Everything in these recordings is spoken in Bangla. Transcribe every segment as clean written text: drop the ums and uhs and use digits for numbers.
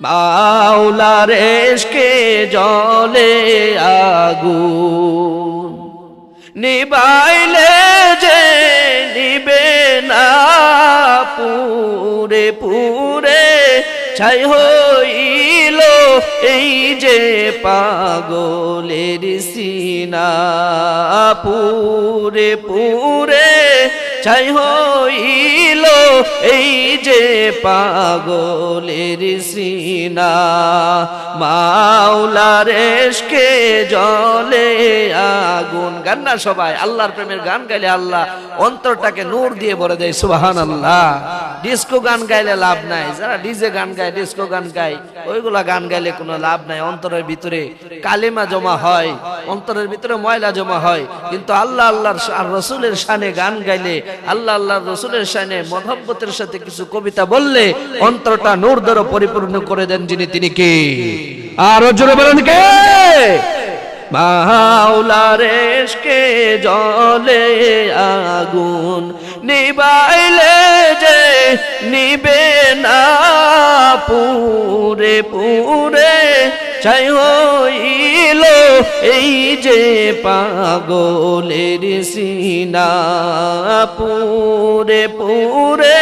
মাওলার ইশকে জ্বলে আগুন, নিবাইলে যে নিবে না, পুরে পুরে ছাই হইল এই যে পাগলের সিনা, পুরে পুরে ছাই হইল এই যে পাগলের সিনা। মাওলার ইশকে জ্বলে আগুন। গান না সবাই আল্লাহর প্রেমের গান গাইলে আল্লাহ অন্তরটাকে নূর দিয়ে ভরে দেয়। সুবহানাল্লাহ। ডিস্কো গান গাইলে লাভ নাই, যারা ডিজে গান গায়, ডিস্কো গান গায়, ওইগুলা গান গাইলে কোনো লাভ নাই। অন্তরের ভিতরে কালিমা জমা হয়, অন্তরের ভিতরে ময়লা জমা হয়, কিন্তু আল্লাহ আল্লাহর আর রসুলের শানে গান গাইলে, আল্লাহ আল্লাহর রসুলের শানে মহব্বতের সাথে কিছু কবিতা বললে অন্তরটা নূর দ্বারা পরিপূর্ণ করে দেন যিনি, তিনি কে? আরো জোরে বলেন কে? মাওলার ইশকে জ্বলে আগুন, নিবাইলে যে নিবে না, পুরে পুরে ছাই হইল এই যে পাগলের সিনা, পুরে পুরে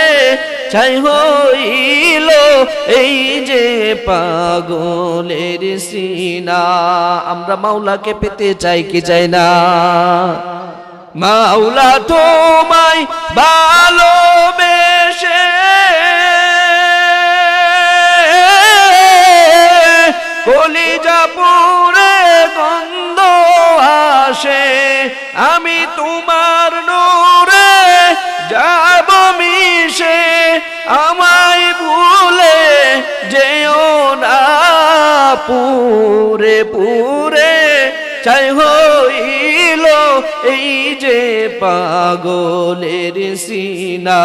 ছাই হইল এই যে পাগলের সিনা। আমরা মাওলাকে পেতে চাই কি চাই না? মাওলা তোমায় ভালোবেসে কলিজা পুরে গন্ধ আসে, আমি তোমার নূরে যাব মিশে, আমায় ভুলে যেও না, পুরে পুরে ছাই হইল এই যে পাগলের সিনা।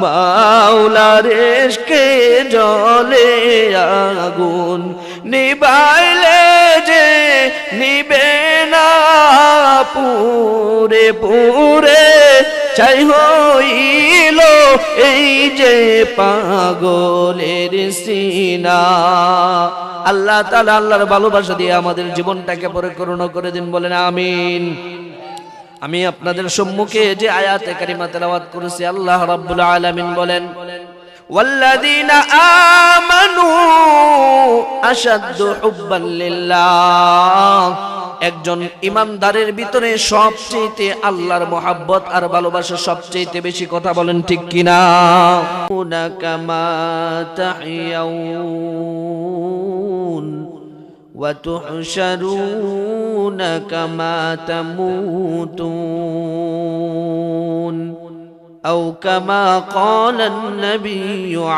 মাওলার ইশকে জ্বলে আগুন, নিবাইলে যে নিবে না, পুরে পুরে ছাই হইল এই যে পাগলের সিনা। আল্লাহ তাআলা আল্লাহর ভালোবাসা দিয়ে আমাদের জীবনটাকে পরিপূর্ণ করে দিন, বলেন আমিন। আমি আপনাদের সম্মুখে যে আয়াতে কারিমা তেলাওয়াত করেছি, আল্লাহ রাব্বুল আলামিন বলেন, ওয়াল্লাযীনা আমানু আশাদ্দু হুব্বান লিল্লাহ। একজন ইমানদারের ভিতরে সবচেয়ে আল্লাহর মহব্বত আর ভালোবাসা সবচেয়ে বেশি। কথা বলেন ঠিক কিনা? কামা তাহিয়াউন ওয়া তুহশারুন কামা তামুতুন আও কামা ক্বালান নবী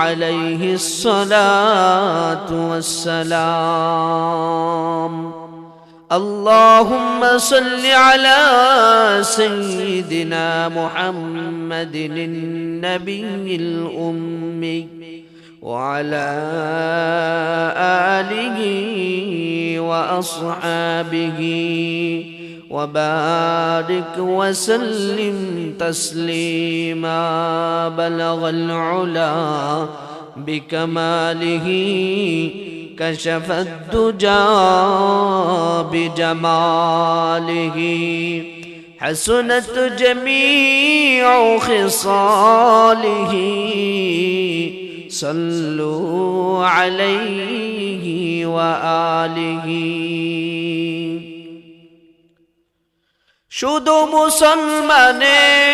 আলাইহিস সালাতু ওয়াস সালাম। اللهم صل على سيدنا محمد النبي الأمي وعلى آله وأصحابه وبارك وسلم تسليما بلغ العلا بكماله كشف الدجى بجماله حسنت جميع خصاله صلوا عليه وآله শুধু মুসলমানের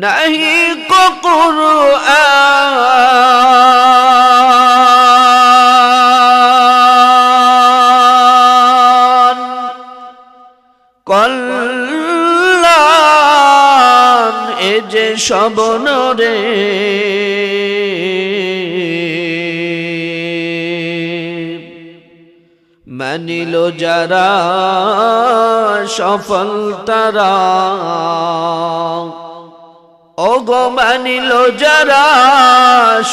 নাহি কো কুরআন, কল্যাণ এ যে সব নরে মানিল যারা সফল তারা, ওগো মানিল যারা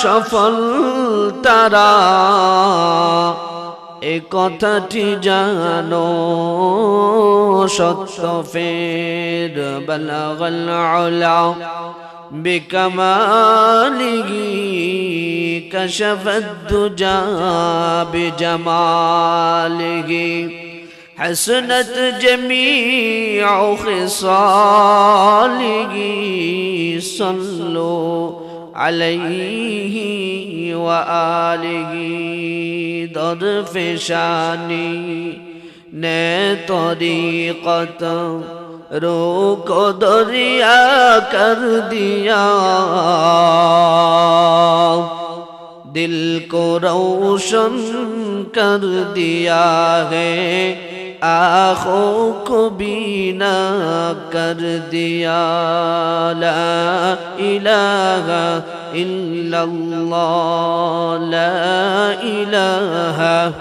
সফল তারা, এ কথাটি জানো সত্য ফের বালাগাল উলা বিকামালিহি কাশাফাদ দুজা বিজামালিহি حسنت جميع خصاله صلوا عليه وآله درفشانی نے طریقت روک دریا کر دیا دل کو روشن کر دیا ہے آنکھوں کو بینا کر دیا لا الہ الا اللہ لا الہ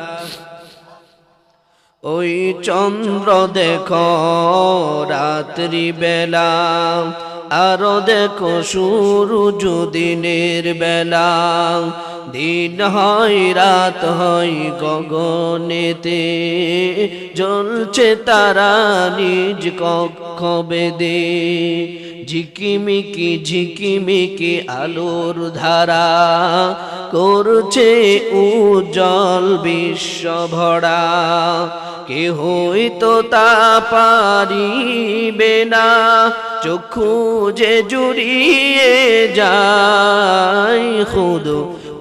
ওই চন্দ্র দেখো রাত্রি বেলা আরো দেখো সূরজ দিনের বেলা দিন হয় রাত হয় গগনেতে জ্বলছে তারা নিজ কক্ষ বেদে ঝিকিমিকি ঝিকিমিকি আলোর ধারা করছে উজ্জ্বল বিশ্ব ভরা কেহই তো তা পারিবে না চক্ষু যে জুড়িয়ে যায় খুদ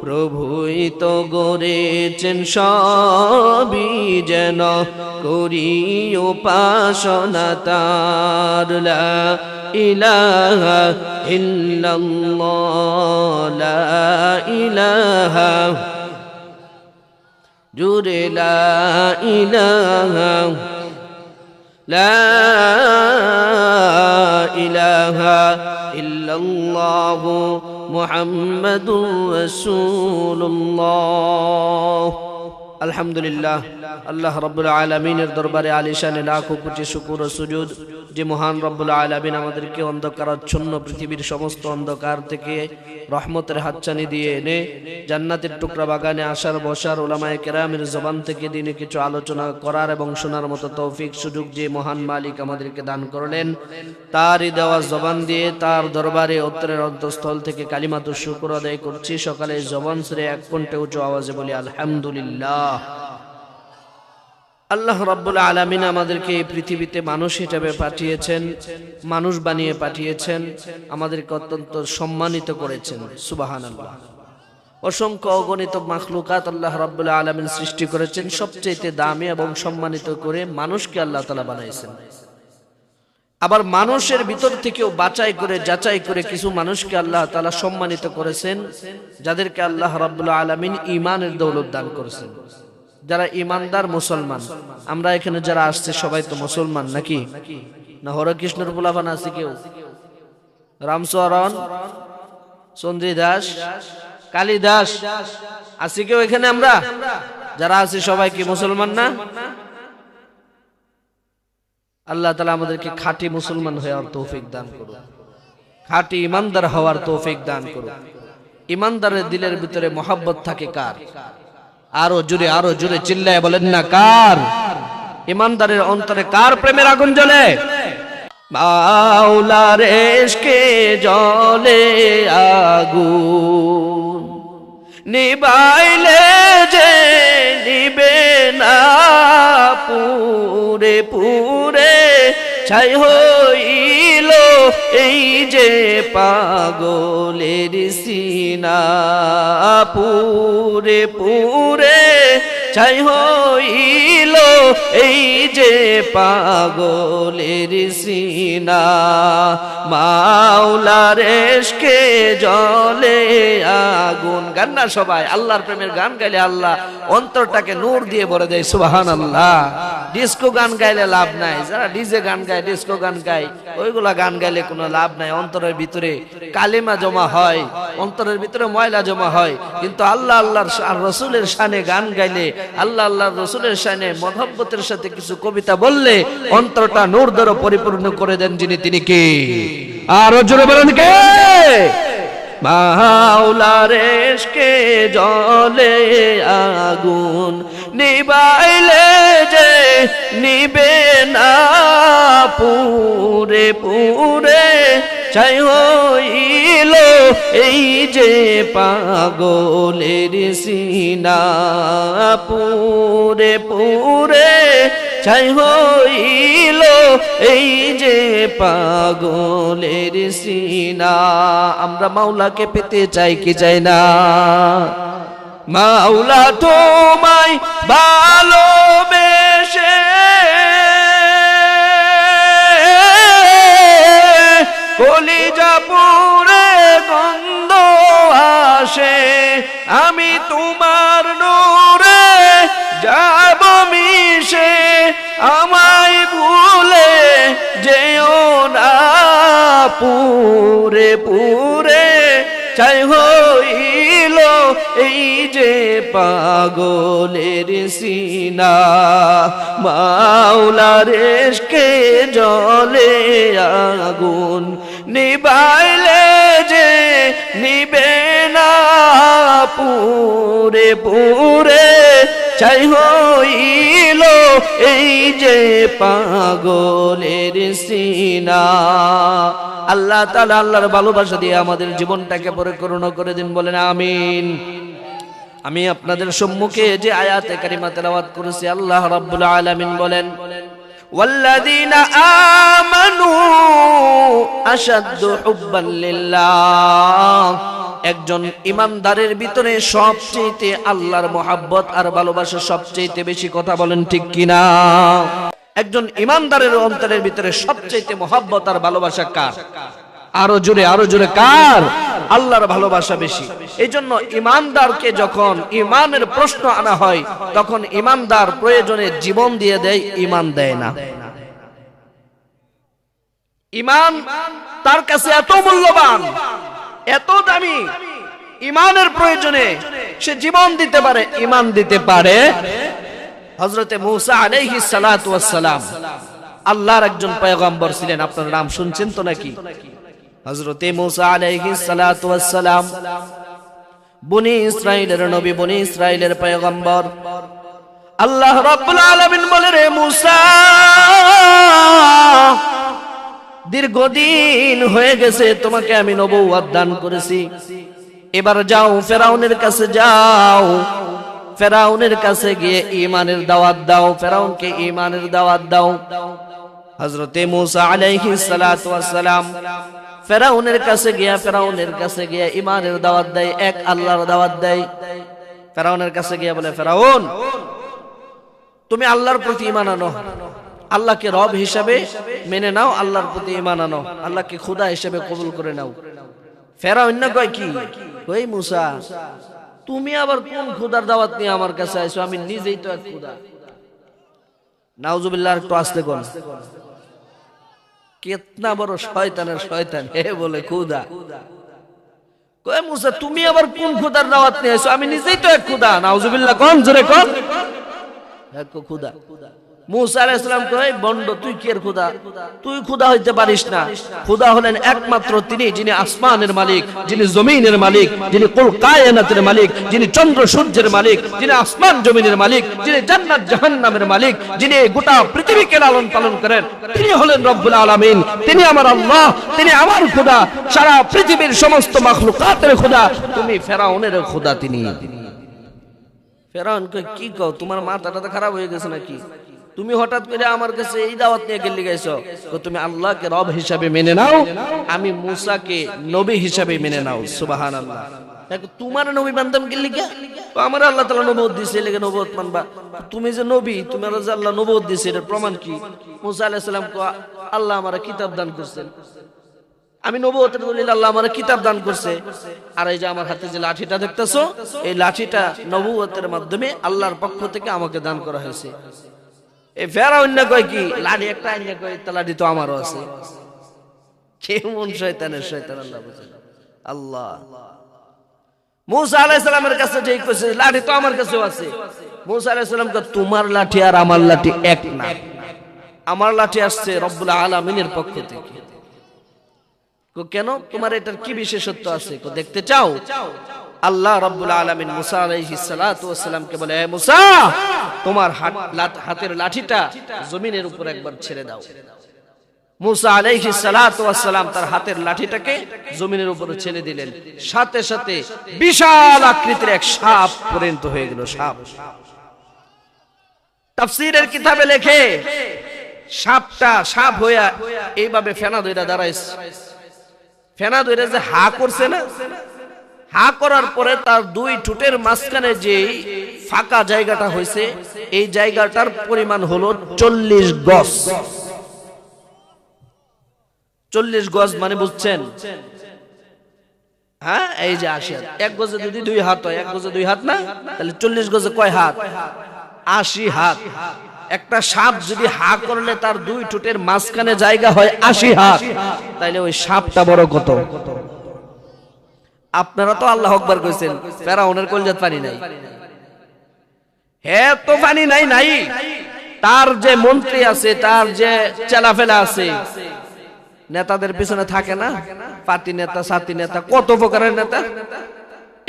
প্রভুই তো গড়েছেন সবই যেন করি উপাসনা তার লা ইলাহা ইল্লাল্লাহ লা ইলাহা জুড়ে লা ইলাহা লা ইলাহা ইল্লাল্লাহ মুহাম্মাদুর রাসূলুল্লাহ আলহামদুলিল্লাহ আল্লাহ রাব্বুল আলামিনের দরবারে আলিশানে লাখো কোটি শুকর ও সুজুদ যে মহান রব্বুল আলামিন আমাদেরকে অন্ধকারাচ্ছন্ন পৃথিবীর সমস্ত অন্ধকার থেকে রহমতের হাতছানি দিয়ে এনে জান্নাতের টুকরা বাগানে আসার বসার উলামায়ে কেরামের জবান থেকে দিনে কিছু আলোচনা করার এবং শোনার মতো তৌফিক সুযোগ যে মহান মালিক আমাদেরকে দান করলেন তারই দেওয়া জবান দিয়ে তার দরবারে উত্তরের অন্তঃস্থল থেকে কালিমাতুশ শুকর আদায় করছি সকালে জবান ছেড়ে এক কণ্ঠে উঁচু আওয়াজে বলি আলহামদুলিল্লাহ আল্লাহ রাব্বুল আলামিন আমাদেরকে এই পৃথিবীতে মানুষ হিসেবে পাঠিয়েছেন মানুষ বানিয়ে পাঠিয়েছেন আমাদেরকে অত্যন্ত সম্মানিত করেছেন সুবহানাল্লাহ অসংখ্য অগণিত মাখলুকাত আল্লাহ রাব্বুল আলামিন সৃষ্টি করেছেন সবচেয়ে দামি এবং সম্মানিত করে মানুষকে আল্লাহ তাআলা বানাইছেন আবার মানুষের ভিতর থেকেও বাছাই করে যাচাই করে কিছু মানুষকে আল্লাহ তাআলা সম্মানিত করেছেন যাদেরকে আল্লাহ রাব্বুল আলামিন ঈমানের দৌলত দান করেছেন যারা ইমানদার মুসলমান আমরা এখানে যারা আসছে সবাই তো মুসলমান নাকি না হরকৃষ্ণের পোলাপান আছে কেউ রামচরণ চন্দ্রী দাস কালী দাস আছে কেউ এখানে আমরা যারা আছি সবাই কি মুসলমান না আল্লাহ তাআলা আমাদেরকে খাঁটি মুসলমান হওয়ার তৌফিক দান করুন খাঁটি ইমানদার হওয়ার তৌফিক দান করুন ইমানদারের দিলের ভিতরে মহব্বত থাকে কার আরো জোরে চিল্লায় বলেন না কার ইমানদারের অন্তরে কার প্রেমের আগুন জ্বলে মাওলার ইশকে জ্বলে আগুন নিবাইলে যে নিবে না পুরে পুরে ছাই হইল এই যে পাগলের সিনা পুরে পুরে ছাই হইল এই যে পাগলের সিনা মাওলার ইশকে জ্বলে আগুন গান না সবাই আল্লাহর প্রেমের গান গাইলে আল্লাহ অন্তরটাকে নূর দিয়ে ভরে দেয় সুবহানাল্লাহ ডিস্কো গান গাইলে লাভ নাই যারা ডিজে গান গায় ডিস্কো গান গায় ওইগুলা গান গাইলে কোনো লাভ নাই অন্তরের ভিতরে কালিমা জমা হয় অন্তরের ভিতরে ময়লা জমা হয় কিন্তু আল্লাহ আল্লাহর আর রাসূলের শানে গান গাইলে আল্লাহ আল্লাহর রাসূলের শানে মহব্বতের সাথে কিছু কবিতা বললে অন্তরটা নূর দ্বারা পরিপূর্ণ করে দেন যিনি তিনি কে আর জোরে বলেন কে মাওলার ইশকে জ্বলে আগুন নিবাইলে যে নিবে না পুরে পুরে ছাই হইল এই যে পাগলের সিনা পুরে পুরে ছাই হইল এই যে পাগলের সিনা। আমরা মাওলাকে পেতে চাই কি চাই না? মাওলা তোমায় ভালোবেসে কলিজা পুরে গন্ধ আসে, আমি তোমার নূরে যাব মিশে, আমায় ভুলে যেও না পুরে পুরে চাই হইল এই যে পাগলের সিনা। মাওলার ইশকে জলে আগুন নিবাইলে যে নিবে না পুরে পুরে চাই হইল এই যে পাগলের সিনা। আল্লাহ তাআলা আল্লাহর ভালোবাসা দিয়ে আমাদের জীবনটাকে পরিপূর্ণ করে দিন, বলেন আমিন। আমি আপনাদের সম্মুখে যে আয়াতে কারিমা তেলাওয়াত করেছি, আল্লাহ রাব্বুল আলামিন বলেন ওয়াল্লাযীনা আমানু আশাদ্দু হুব্বান লিল্লাহ। একজন ইমানদারের ভিতরে সবচেয়ে আল্লাহর মহব্বত আর ভালোবাসা সবচেয়ে বেশি, কথা বলেন ঠিক কিনা? একজন ইমানদারের অন্তরের ভিতরে সবচেয়ে মহব্বত আর ভালোবাসা কার? আরো জোরে কার? আল্লাহর ভালোবাসা বেশি। এই জন্য ইমানদারকে যখন ইমানের প্রশ্ন আনা হয় তখন ইমানদার প্রয়োজনে জীবন দিয়ে দেয়, ইমান দেয় না। ইমান তার কাছে এত মূল্যবান, এত দামি, ইমানের প্রয়োজনে সে জীবন দিতে পারে, ইমান দিতে পারে। হযরতে মূসা আলাইহিস সালাতু ওয়াস সালাম আল্লাহর একজন পয়গম্বর ছিলেন, আপনার নাম শুনছেন তো নাকি? হযরতে মূসা আলাইহিস সালাতু ওয়াস সালাম বনি ইসরাইলের নবী, বনি ইসরাইলের পয়গম্বর। আল্লাহ রাব্বুল আলামিন বলে, রে মূসা, দীর্ঘদিন হয়ে গেছে তোমাকে আমি নবুয়ত দান করেছি, এবার যাও ফেরাউনের কাছে যাও, ফেরাউনের কাছে গিয়ে ঈমানের দাওয়াত দাও, ফেরাউনকে ঈমানের দাওয়াত দাও। হযরতে মূসা আলাইহিস সালাতু ওয়াস সালাম ফেরাউনের কাছে গিয়া ঈমানের দাওয়াত দেয়, এক আল্লাহর দাওয়াত দেয়। ফেরাউনের কাছে গিয়া বলে, ফেরাউন তুমি আল্লাহর প্রতি ঈমান আনো, আল্লাহকে রব হিসাবে মেনে নাও, আল্লাহর প্রতি ঈমান আনো, আল্লাহকে খোদা হিসাবে কবুল করে নাও। ফেরাউন না কয় কি, ওই মূসা তুমি আবার কোন খোদার দাওয়াত নিয়ে আমার কাছে আইছো? আমি নিজেই তো এক খোদা। নাউজুবিল্লাহ, একটু আস্তে কোন, কিতনা বড় শয়তানের শয়তান, হে বলে খোদা। কয় মূসা তুমি আবার কোন খোদার দাওয়াত নিয়ে আইছো? আমি নিজেই তো এক খোদা। নাউজুবিল্লাহ, কোন জোরে কোন, এক খোদা। মূসা আলাইহিস সালাম কয়, বন্ড তুই কি এর খোদা? তুই খোদা হইতে পারিস না। খোদা হলেন একমাত্র তিনি, যিনি আসমানের মালিক, যিনি জমিনের মালিক, যিনি কুল কায়নাতের মালিক, যিনি চন্দ্র সূর্যের মালিক, যিনি আসমান জমিনের মালিক, যিনি জান্নাত জাহান্নামের মালিক, যিনি গোটা পৃথিবীকে লালন পালন করেন, তিনি হলেন রব্বুল আলামিন। তিনি আমার আল্লাহ, তিনি আমার খোদা, সারা পৃথিবীর সমস্ত মাখলুকাতের খোদা। তুমি ফেরাউনের খোদা তিনি। ফেরাউন কয়, কি কও, তোমার মাথাটা খারাপ হয়ে গেছে নাকি? তুমি হঠাৎ করে আমার কাছে এই দাওয়াত নিয়ে গেলি গেছো? তুমি আল্লাহকে রব হিসাবে মেনে নাও, আমি মূসাকে নবী হিসাবে মেনে নাও। সুবহানাল্লাহ। তোমার নবী মানতাম গেলি কে? তো আমার আল্লাহ তাআলা নবুয়ত দিয়েছে, এলাকা নবুয়ত মানবা? তুমি যে নবী, তোমার যে আল্লাহ নবুয়ত দিয়েছে, এর প্রমাণ কি? মূসা আলাইহিস সালাম কয়, আল্লাহ আমারে কিতাব দান করছেন, আমি নবুয়তের দলিল, আল্লাহ আমারে কিতাব দান করছে। আর এই যে আমার হাতে যে লাঠিটা দেখতেছো, এই লাঠিটা নবুয়তের মাধ্যমে আল্লাহর পক্ষ থেকে আমাকে দান করা হয়েছে। এই ফেরাউন না কয় কি, লাঠি একটা আইনা কয়, তা লাঠি তো আমারও আছে। কেমন শয়তানের শয়তান, আল্লাহ বুঝেন। আল্লাহ মূসা আলাইহিস সালামের কাছে যেই কইছে লাঠি তো আমার কাছেও আছে, মূসা আলাইহিস সালাম কয়, তোমার লাঠি আর আমার লাঠি এক না, আমার লাঠি আসছে রব্বুল আলামিনের পক্ষ থেকে। কেন? তোমার এটার কি বিশেষত্ব আছে দেখতে চাও? আল্লাহ রাব্বুল আলামিন মুসা আলাইহিস সালাতু ওয়াস সালামকে বলে, হে মুসা, তোমার হাতের লাঠিটা জমিনের উপর একবার ছেড়ে দাও। মুসা আলাইহিস সালাতু ওয়াস সালাম তার হাতের লাঠিটাকে জমিনের উপর ছেড়ে দিলেন, সাথে সাথে বিশাল আকৃতির এক সাপ পরিণত হয়ে গেল। সাপ তাফসীরের কিতাবে লেখে, সাপ হইয়া এইভাবে ফেনা ধইরা দাঁড়াইছে। ফেনা ধইরা যে হা করছে না, হা করার পরে তার দুই ঠোঁটের মাঝখানে যে ফাঁকা জায়গাটা হয়েছে, এই জায়গাটার পরিমাণ হলো 40 গজ। 40 গজ মানে বুঝছেন? হ্যাঁ, এই যে 80 হাত। এক গজে যদি 2 হাত হয়, এক গজে 2 হাত না, তাহলে 40 গজে কয় হাত? 80 হাত। একটা সাপ যদি হা করলে তার দুই ঠোঁটের মাঝখানে জায়গা হয় 80 হাত, তাইলে ওই সাপটা বড় কত? আপনারা তো আল্লাহ আকবার কইছেন, ফেরাউনের কলজাত পানি নাই। হ্যাঁ, তো পানি নাই। তার যে মন্ত্রী আছে, তার যে চেলাফেলা আছে, নেতাদের পিছনে থাকে না, পাতি নেতা, সাথী নেতা, কত প্রকারের নেতা।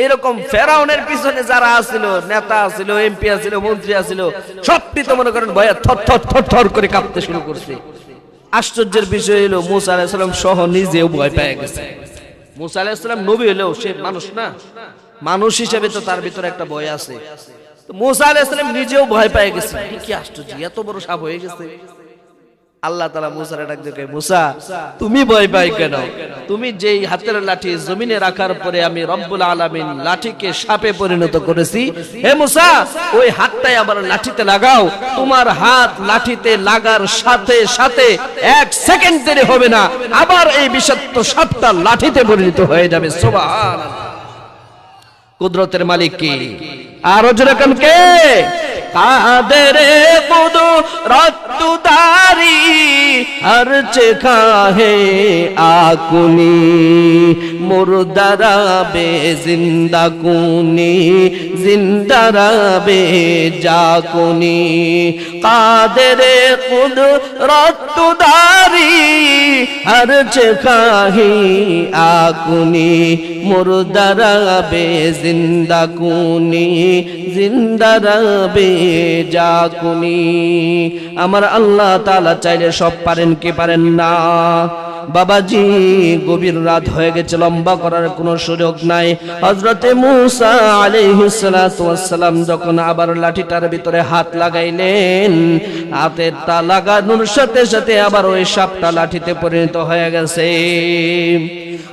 এরকম ফেরাউনের পিছনে যারা আছিল, নেতা আছিল, এমপি আছিল, মন্ত্রী আছিল, সবটি তো মনে করেন ভয়ে থর করে কাঁপতে শুরু করছে। আশ্চর্যের বিষয় হলো মুসা আলাইহিস সালাম সহ নিজেও ভয় পেয়ে গেছে। মুসা আলাইহিস সালাম নবী হলেও সে মানুষ না, মানুষ হিসেবে তো তার ভিতরে একটা ভয় আছে। তো মুসা আলাইহিস সালাম নিজেও ভয় পেয়ে গেছে, কি আশ্চর্য, এত বড় সাপ হয়ে গেছে। আল্লাহ তাআলা মুসার ডাক দিয়ে কয়, মুসা, তুমি ভয় পাই কেন? তুমি যেই হাতের লাঠি জমিনে রাখার পরে আমি রব্বুল আলামিন লাঠিকে সাপে পরিণত করেছি, হে মুসা, ওই হাতটাই আবার লাঠিতে লাগাও। তোমার হাত লাঠিতে লাগার সাথে সাথে 1 সেকেন্ড দেরি হবে না, আবার এই বিষাক্ত সাপটা লাঠিতে পরিণত হয়ে যাবে। সুবহানাল্লাহ। কুদরতের মালিক কে? আরো জোরে কান কে? কাদের কুদরত তুদারি হর চেখা হে আকুনি মুর্দারা বে জিন্দা কুনি জিন্দারা বে জাকুনি। কাদের কুদরত তুদারি হর চেখা হে আকুনি মুর্দারা বে জিন্দা কুনি জিন্দারা বে জাকুনি। আমার আল্লাহ তাআলা চাইলে সব পারেন, কি পারেন না? বাবাজি, গভীর রাত হয়ে গেছে, লম্বা করার কোনো সুযোগ নাই। হযরতে মূসা আলাইহিস সালাতু ওয়াস সালাম যখন আবার লাঠিটার ভিতরে হাত লাগাইলেন, হাতের তা লাগানোর সাথে সাথে আবার ওই সাপটা লাঠিতে পরিণত হয়ে গেছে।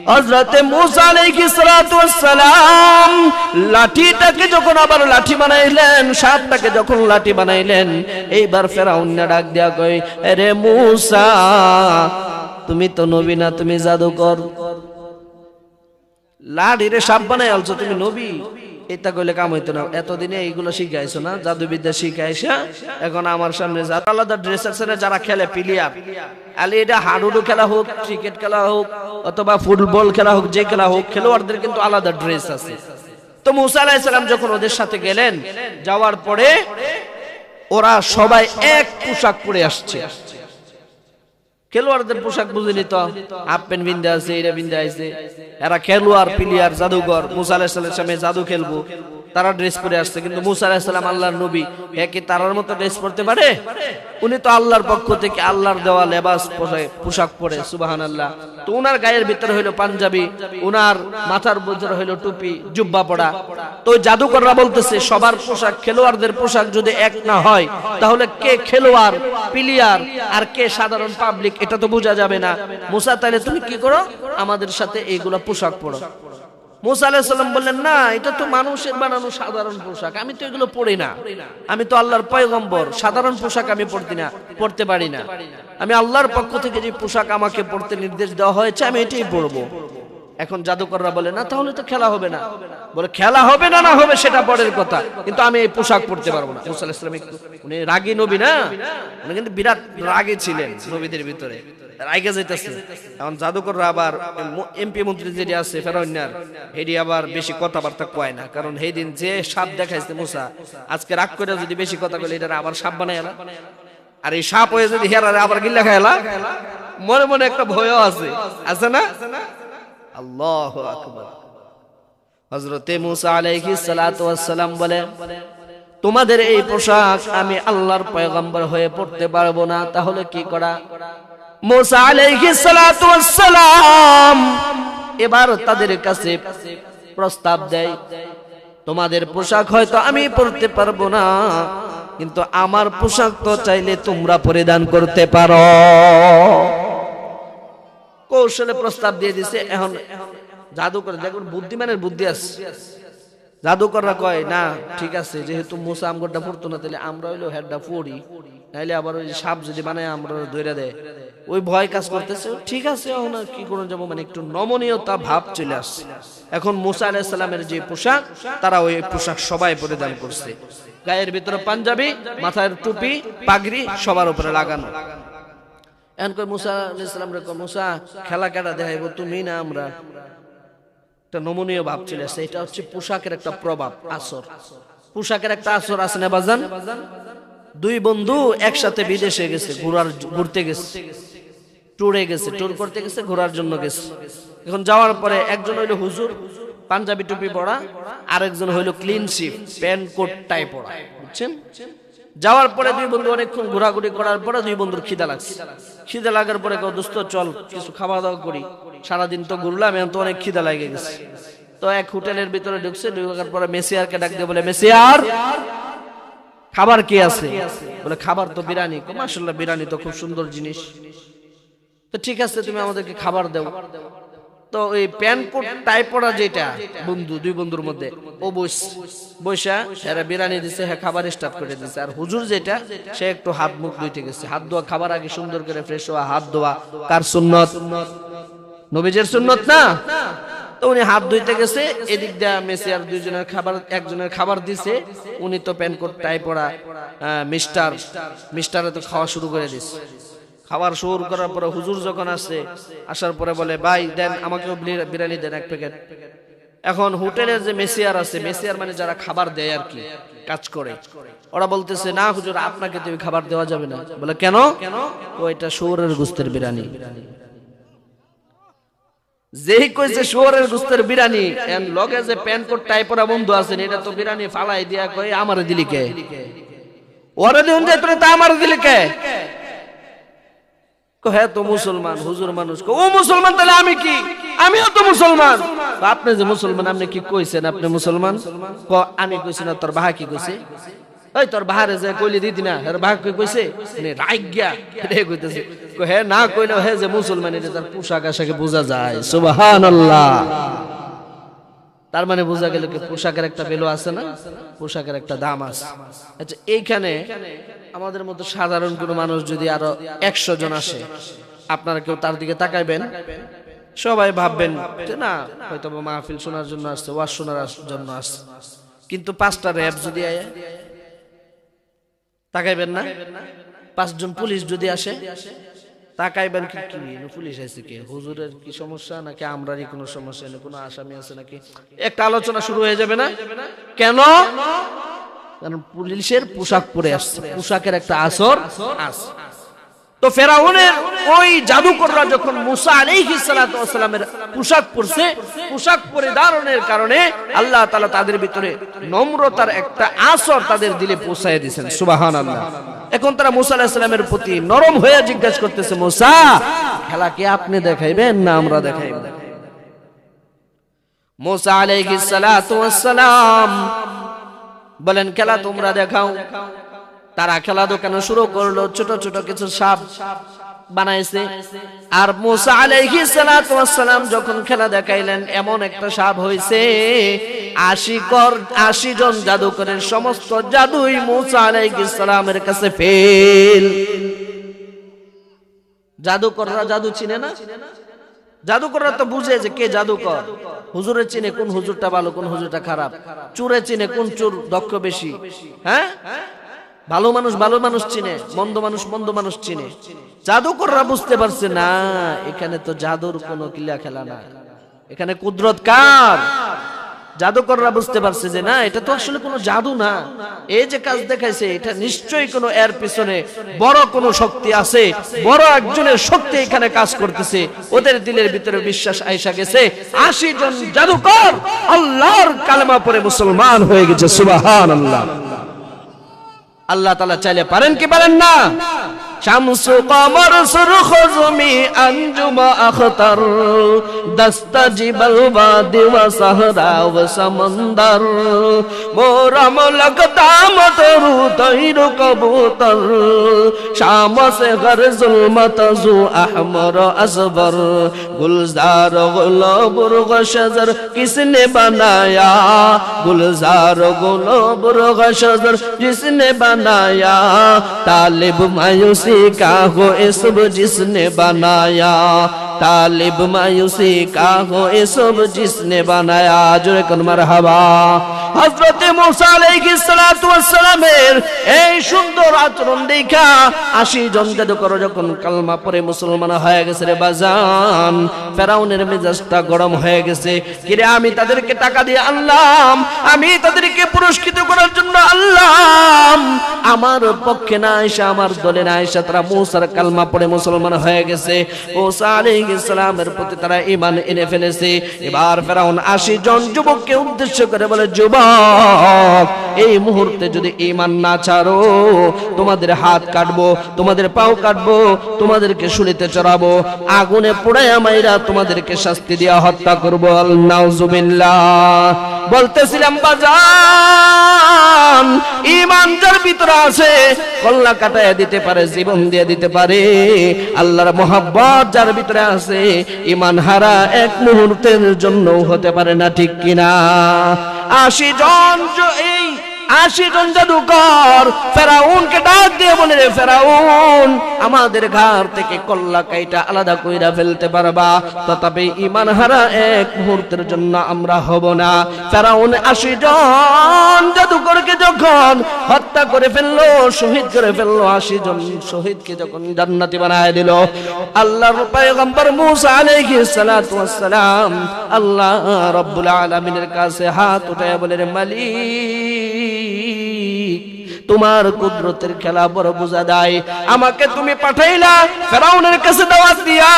হযরতে মূসা আলাইহিস সালাতু ওয়াস সালাম লাঠিটাকে যখন আবার লাঠি বানাইলেন, সাপটাকে যখন লাঠি বানাইলেন, এইবার ফেরাউন ডাক দিয়া কয়, আরে মূসা, তুমি তো নবী না, তুমি জাদুকর। লাঠিরে সাপ বানাই আলছো, তুমি নবী? এটা কইলে কাম হইতো না। এতদিনে এইগুলো শিখাইছো না, জাদুবিদ্যা শিখাইছা, এখন আমার সামনে আলাদা ড্রেস আছে না, যারা খেলে প্লেয়ার, আলে এটা হাডুডু খেলা হোক, ক্রিকেট খেলা হোক, অথবা ফুটবল খেলা হোক, যে খেলা হোক, খেলোয়াড়দের কিন্তু আলাদা ড্রেস আছে। তো মূসা আলাইহিস সালাম যখন ওদের সাথে গেলেন, যাওয়ার পরে ওরা সবাই এক পোশাক পরে আসছে। খেলোয়াড়দের পোশাক বুঝিনি তো, হাফ প্যান্ট বিন্দা আছে, এটা বিন্দা আছে। এরা খেলোয়াড়, প্লেয়ার, জাদুঘর, মূসা আলাইহিস সালামের সামনে জাদু খেলবো, তারা ড্রেস পরে আসছে। কিন্তু মূসা আলাইহিস সালাম আল্লাহর নবী, কি তারার মতো ড্রেস পরতে পারে? উনি তো আল্লাহর পক্ষ থেকে আল্লাহর দেওয়া লেবাস পোশাক পরে, সুবহানাল্লাহ। তো উনার গায়ের ভিতরে হইলো পাঞ্জাবি, উনার মাথার ভিতরে হইলো টুপি, জুব্বা পড়া। তো জাদুকররা বলতেছে, সবার পোশাক, খেলোয়াড়দের পোশাক যদি এক না হয়, তাহলে কে খেলোয়াড়, প্লেয়ার, আর কে সাধারণ পাবলিক, এটা তো বোঝা যাবে না। মূসা, তাহলে তুমি কি করো, আমাদের সাথে এইগুলা পোশাক পরো। মূসা আলাইহিস সালাম বললেন, না, এটা তো মানুষের বানানো সাধারণ পোশাক, আমি তো এগুলো পরি না, আমি তো আল্লাহর পয়গম্বর, সাধারণ পোশাক আমি পরতে পারি না। আমি আল্লাহর পক্ষ থেকে যে পোশাক আমাকে পরতে নির্দেশ দেওয়া হয়েছে, আমি এটাই পরবো। এখন জাদুকররা বলে, না, তাহলে তো খেলা হবে না। বলে, খেলা হবে না, না হবে সেটা পরের কথা, কিন্তু আমি এই পোশাক পরতে পারবো না। মূসা আলাইহিস সালাম উনি রাগী নবী না, উনি কিন্তু বিরাট রাগী ছিলেন নবীদের ভিতরে, রাগে যাইতেছে। এখন জাদুকররা আবার এমপি মন্ত্রী যেটি আছে ফেরাউনের, হেডি আবার বেশি কথাবার্তা কয় না, কারণ সেই দিন যে সাপ দেখাইছে মূসা, আজকে রাগ করে যদি বেশি কথা বলে, এটা আবার সাপ বানায় এলা, আর এই সাপ হয়ে যদি হেরারে আবার গিল্লা খাইলা, মনে মনে একটা ভয়ও আছে, আছে না? আল্লাহু আকবার। হযরতে মূসা আলাইহিস সালাতু ওয়াস সালাম বলে, তোমাদের এই পোশাক আমি আল্লাহর পয়গম্বর হয়ে পড়তে পারবো না, তাহলে কি করা? মূসা আলাইহিস সালাতু ওয়াস সালাম এবার তাদের কাছে প্রস্তাব দেয়, তোমাদের পোশাক হয়তো আমি পরতে পারবো না, কিন্তু আমার পোশাক তো চাইলে তোমরা পরিধান করতে পারো। কৌশলে প্রস্তাব দিয়ে দিছে। এখন জাদুকর দেখুন, বুদ্ধিমানের বুদ্ধি আছে। জাদুকররা কয় না ঠিক আছে, যেহেতু মুসা আমগরটা পড়তো না, তাহলে আমরা হইলো হেডটা পড়ি, নাইলে আবার ওই সাপ যদি বানায় আমরা ধরে দেয়, ওই ভয় কাজ করতেছে। ঠিক আছে, এখন আর কি করে যাবো, মানে একটু নমনীয়তা ভাব চলে আসছে। এখন মুসা আলাইহিস সালামের যে পোশাক, তারা ওই পোশাক সবাই পরিধান করছে, গায়ের ভিতরে পাঞ্জাবি, মাথায় টুপি, পাগড়ি সবার উপরে লাগানো। এখন কই মুসা আলাইহিস সালাম রে, মুসা খেলা কেডা দেখাইবো, তুমি না আমরা? একটা নমনীয় ভাব চলে আসছে। এটা হচ্ছে পোশাকের একটা প্রভাব, আসর। পোশাকের একটা আসর আছে না বাজান? দুই বন্ধু একসাথে বিদেশে গেছে, ঘুরতে গেছে, ট্যুরে গেছে, ট্যুর করতে গেছে, ঘোরার জন্য গেছে। এখন যাওয়ার পরে একজন হইলো হুজুর, পাঞ্জাবি টুপি পরা, আরেকজন হইলো clean shave, pant coat tie পরা, বুঝছেন? যাওয়ার পরে দুই বন্ধু অনেকক্ষণ ঘোরাঘুরি করার পরে দুই বন্ধুর খিদা লাগছে। খিদা লাগার পরে কেউ, দোস্ত চল কিছু খাওয়া দাওয়া করি, সারাদিন তো ঘুরলাম, এখন তো অনেক খিদা লেগে গেছে। তো এক হোটেলের ভিতরে ঢুকছে, ঢুকার পরে মেসিয়ারকে ডাক দিয়ে বলে, মেসিয়ার খাবার কি আছে? বলে খাবার তো বিরিয়ানি। মাশাআল্লাহ, বিরিয়ানি তো খুব সুন্দর জিনিস, তো ঠিক আছে তুমি আমাদেরকে খাবার দাও। তো ওই প্যান্ট কোট টাই পরা যেটা বন্ধু, দুই বন্ধুর মধ্যে, ও বৈশা এরা বিরিয়ানি দিছে, হ্যাঁ খাবার স্টার্ট করে দিছে। আর হুজুর যেটা, সে একটু হাত মুখ ধুইতে গেছে। হাত ধোয়া, খাবার আগে সুন্দর করে ফ্রেশ হওয়া, হাত ধোয়া কার সুন্নত? নবীজির সুন্নত না? তো উনি হাত ধুইতে গেছে, এদিক দিয়ে মেসিয়ার দুইজনের খাবার, একজনের খাবার দিছে, উনি তো প্যান্ট কোট টাই পরা মিস্টারে তো খাওয়া শুরু করে দিছে। খাবার শুরু করার পরে হুজুর যখন আসে, আসার পরে বলে, ভাই দেন আমাকেও বিরিয়ানি দেন এক প্যাকেট। এখন হোটেলের যে মেসিয়ার আছে, মেসিয়ার মানে যারা খাবার দেয় আর কি, কাজ করে, ওরা বলতেছে, না হুজুর আপনাকে তো খাবার দেওয়া যাবে না। বলে কেন? ও এটা শুয়োরের গোস্তের বিরিয়ানি। যেই কইছে শুয়োরের গোস্তের বিরিয়ানি, এন্ড লগে যে প্যান্ট কোট টাই পরা বন্ধু আছেন, এটা তো বিরিয়ানি ফালাই দিয়া কই, আমারে দিলি কে? ওরে দিন যাই তোরে, তা আমারে দিলি কে? হ্যাঁ তো মুসলমান, হুজুর মানুষ। ও মুসলমান, তাহলে আমি কি? আমিও তো মুসলমান। আপনি যে মুসলমান, আপনি কি কইছেন আপনি মুসলমান? আমি কইছি না, তোর বাহা কি কইছে? ওই তোর বাহারে যে কইলি দিদি না, এর বাহা কি কইছে? রাইগিয়া রে কইতেছে। হ্যাঁ না কইলো, হ্যাঁ যে মুসলমান, এটা তার পোশাক আশাকে বোঝা যায়। সুবহানাল্লাহ। তার মানে বোঝা গেল কি পোশাকের একটা ভ্যালু আছে না, পোশাকের একটা দাম আছে। আচ্ছা, এইখানে আমাদের মতো সাধারণ কোনো মানুষ যদি আরো 100 জন আসে, আপনারা কেউ তার দিকে তাকাইবেন? সবাই ভাববেন যে না, হয়তো মাহফিল শোনার জন্য আসছে, ওয়াজ শোনার জন্য আসছে। কিন্তু 5টা র‍্যাব যদি আয়, তাকাইবেন না? 5 জন পুলিশ যদি আসে, তাকাইবেন কি পুলিশ আছে কি, হুজুরের কি সমস্যা, নাকি আমরারই কোনো সমস্যা, নাকি কোনো আসামি আছে নাকি, একটা আলোচনা শুরু হয়ে যাবে না? কেন? কারণ পুলিশের পোশাক পরে আসছে, পোশাকের একটা আসর আছে। তো ফেরাউনের ওই জাদুকররা যখন মুসা আলাইহিস সালাতু ওয়াস সালামের পোশাক পরছে, পোশাক পরিধারণের কারণে আল্লাহ তাআলা তাদের ভিতরে নম্রতার একটা আসর তাদের দিলে পৌঁছায় দিয়েছেন। সুবহানাল্লাহ। এখন তারা মুসা আলাইহিস সালামের প্রতি নরম হয়ে জিজ্ঞাসা করতেছে, মুসা খেলা কি আপনি দেখাইবেন না আমরা দেখাইব? মুসা আলাইহিস সালাতু ওয়াস সালাম বলেন, খেলা তোমরা দেখাও। তারা খেলা দেখানো শুরু করলো, ছোট ছোট কিছু সাপ বানাইছে। আর মুসা আলাইহিস সালাতু ওয়াস সালাম যখন খেলা দেখাইলেন, এমন একটা সাপ হইছে 80 জন জাদুকরের সমস্ত জাদুই মুসা আলাইহিস সালামের কাছে ফেল। জাদুকররা জাদু চিনে না? জাদুকররা তো বুঝে যে কে জাদুকর। হুজুরে চিনে কোন হুজুরটা ভালো, কোন হুজুরটা খারাপ। চোরে চিনে কোন চোর দক্ষ বেশি। হ্যাঁ, ভালো মানুষ চিনে, মন্দ মানুষ চিনে। জাদুকররা বুঝতে পারছে না, এখানে তো জাদুর কোনো কিলা খেলা না, এখানে কুদরত কার? জাদুকররা বুঝতে পারছে যে না, এটা তো আসলে কোনো জাদু না, এই যে কাজ দেখাইছে এটা নিশ্চয়ই কোনো এর পিছনে বড় কোনো শক্তি আছে, বড় একজনের শক্তি এখানে কাজ করতেছে। ওদের দিলের ভিতরে বিশ্বাস আইসা গেছে। 80 জন জাদুকর আল্লাহর কালেমা পড়ে মুসলমান হয়ে গেছে। সুবহানাল্লাহ। আল্লাহ তাআলা চাইলে পারেন কি পারেন না? শামসু কমর সুরখ জমি আঞ্জুম আখতার দস্তা জিবল ওয়াদি ওয়া সাহরা ওয়া সমন্দর মোরম লগতা মতরু তৈরু কবুতর শাম সে গর জুলমত জু আহমর আসবর গুলজার গুলবুর গশজর কিসনে बनाया गुलजार गुलबुर गशजर जिसने बनाया तालिब मायूसी का हो ये सब जिसने बनाया तालिब मायूसी का हो ये सब जिसने बनाया। जोरे कन मरहबा। हजरत मूसा अलैहिस सालातु ওয়াস সালামের এই সুন্দর আচরণ দেখা 80 জন জাদুকর যখন কালমা পড়ে মুসলমান হয়ে গেছে রে বাজান, ফেরাউনের মেজাজটা গরম হয়ে গেছে। কিরে আমি তাদেরকে টাকা দিয়ে আনলাম, আমি তাদেরকে পুরস্কৃত করার জন্য আনলাম, আমার পক্ষে না আয়েশা, আমার দলে না আয়েশা, তারা মুসার কালমা পড়ে মুসলমান হয়ে গেছে। মুসা আলাইহিস সালামের প্রতি তারা ঈমান এনে ফেলেছে। এবার ফেরাউন 80 জন যুবককে উদ্দেশ্য করে বলে, যুবক এই মুহূর্তে যদি ঈমান না ছাড়ো তোমাদের হাত কাটবো, তোমাদের পাও কাটবো, তোমাদেরকে শুলিতে চড়াবো, আগুনে পোড়ায়া মাইরা তোমাদেরকে শাস্তি দিয়া হত্যা করবো। নাউজুবিল্লাহ। বলতেছিলাম বাজান, ঈমান যার ভিতরে আছে কল্লা কাটায়া দিতে পারে, জীবন দিয়ে দিতে পারে। আল্লাহর মহব্বত যার ভিতরে আছে ঈমান হারা এক মুহূর্তের জন্য হতে পারে না, ঠিক কিনা? 80 জন এই 80 জন জাদুকর ফেরাউনকে ডাক দিয়ে বলে, রে ফেরাউন, আমাদের ঘর থেকে কল্লা কাইটা আলাদা কইরা ফেলতে পারবা, তথাপি ঈমান হারা এক মুহূর্তের জন্য আমরা হব না। ফেরাউন 80 জন জাদুকরকে যখন হত্যা করে ফেললো, শহীদ করে ফেললো, 80 জন শহীদকে যখন জান্নাতি বানায় দিল, আল্লাহর পয়গম্বর মুসা আলাইহিস সালাতু ওয়াস সালাম আল্লাহ রাব্বুল আলামিনের কাছে হাত উঠায় বলে, রে মালিক, তোমার কুদরতের খেলা বড় বোঝা দেয়। আমাকে তুমি পাঠাইলা ফেরাউনের কাছে দাওয়াত দিয়া,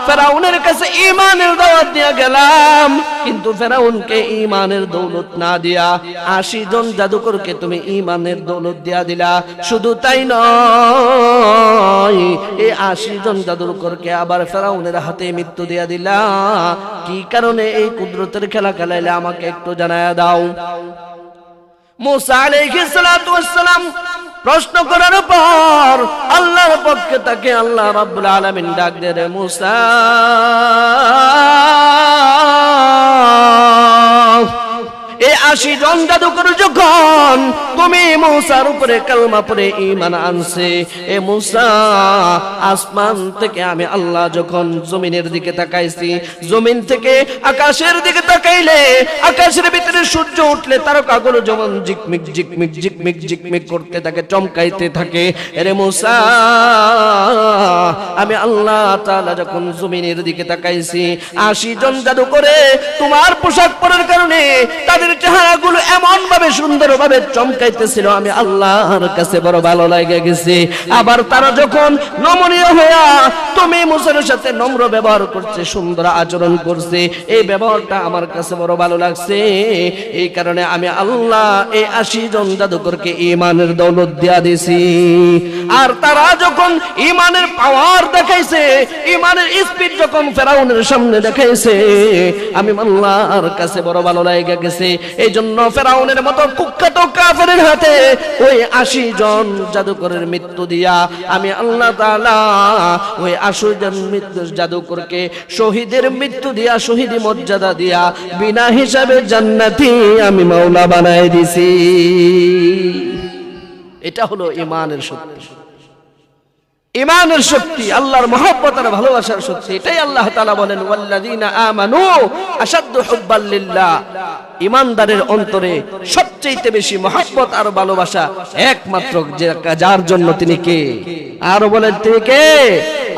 ফেরাউনের কাছে ঈমানের দাওয়াত দিয়া গেলাম, কিন্তু ফেরাউনকে ঈমানের দৌলত না দিয়া 80 জন জাদুকরকে তুমি ঈমানের দৌলত দিয়া দিলা। শুধু তাই নয়, এই 80 জন জাদুকরকে আবার ফেরাউনের হাতে মৃত্যু দিয়া দিলা। কি কারণে এই কুদরতের খেলা খেলাইলে আমাকে একটু জানায়া দাও। মুসা আলাইহিস সালাতু ওয়াস সালাম প্রশ্ন করার পর আল্লাহর পক্ষে তাকে আল্লাহ রাব্বুল আলামিন ডাক দেয়, রে মুসা, এই 80 জন জাদুকর যখন তুমি মুসার উপরে কালমা পড়ে ঈমান আনছে, এ মুসা, আসমান থেকে আমি আল্লাহ যখন জমিনের দিকে তাকাইছি, জমিন থেকে আকাশের দিকে তাকাইলে আকাশের ভিতরে সূর্য উঠলে তারকাগুলো যেমন ঝিকমিক ঝিকমিক ঝিকমিক ঝিকমিক করতে থাকে, চমকাইতে থাকে। এরে মুসা, আমি আল্লাহ তাআলা যখন জমিনের দিকে তাকাইছি, 80 জন জাদুকরে তোমার পোশাক পরার কারণে তাদের চেহারাগুলো এমন ভাবে সুন্দর ভাবে চমকাইতেছিল, আমি আল্লাহর কাছে বড় ভালো লাগে গেছে। আবার তারা যখন নমনীয় হইয়া তুমি মুসার সাথে নম্র ব্যবহার করছে, সুন্দর আচরণ করছে, এই ব্যবহারটা আমার কাছে বড় ভালো লাগছে। এই কারণে আমি আল্লাহ এই 80 জন জাদুকরকে ঈমানের দৌলত দিয়া দিছি। আর তারা যখন ঈমানের পাওয়ার দেখাইছে, ঈমানের স্পিড যখন ফেরাউনের সামনে দেখাইছে, আমি আল্লাহর কাছে বড় ভালো লাগে গেছে। এই জন্য ফেরাউনের মতো কুখ্যাত কাফেরের হাতে ওই 80 জন জাদুকরের মৃত্যু দিয়া আমি আল্লাহ তাআলা ওই 80 জন মৃত্যু জাদুকরকে শহীদের মৃত্যু দিয়া, শহীদি মর্যাদা দিয়া, বিনা হিসাবে জান্নাতি আমি মাওলা বানায় দিছি। এটা হলো ঈমানের শক্তি, ঈমানের শক্তি, আল্লাহর মহব্বত আর ভালোবাসার শক্তি। এটাই আল্লাহ তাআলা বলেন, ওয়াল্লাযীনা আমানু আশাদ্দু হুব্বাল লিল্লাহ। ঈমানদারের অন্তরে সবচেয়ে বেশি মহব্বত আর ভালোবাসা একমাত্র যার জন্য তিনি কে? আর বলেন তিনি কে?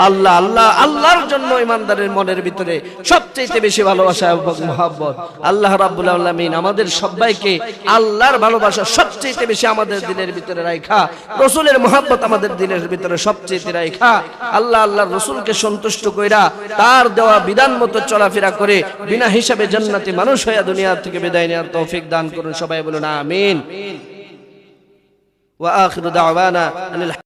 আল্লাহ আল্লাহ আল্লাহর জন্য ইমানদারের মনের ভিতরে সবচেয়ে বেশি ভালোবাসা এবং মহব্বত। আল্লাহ রাব্বুল আলামিন আমাদের সবাইকে আল্লাহর ভালোবাসা সবচেয়ে বেশি আমাদের দিলের ভিতরে রাখা, রাসূলের মহব্বত আমাদের দিলের ভিতরে সবচেয়ে রাখা, আল্লাহ আল্লাহর রাসূলকে সন্তুষ্ট কইরা তার দেওয়া বিধান মতো চলাফেরা করে বিনা হিসাবে জান্নাতি মানুষ হয়ে দুনিয়া থেকে বিদায় নেওয়ার তৌফিক দান করুন। সবাই বলুন আমিন। ওয়া আখিরু দাওয়ানা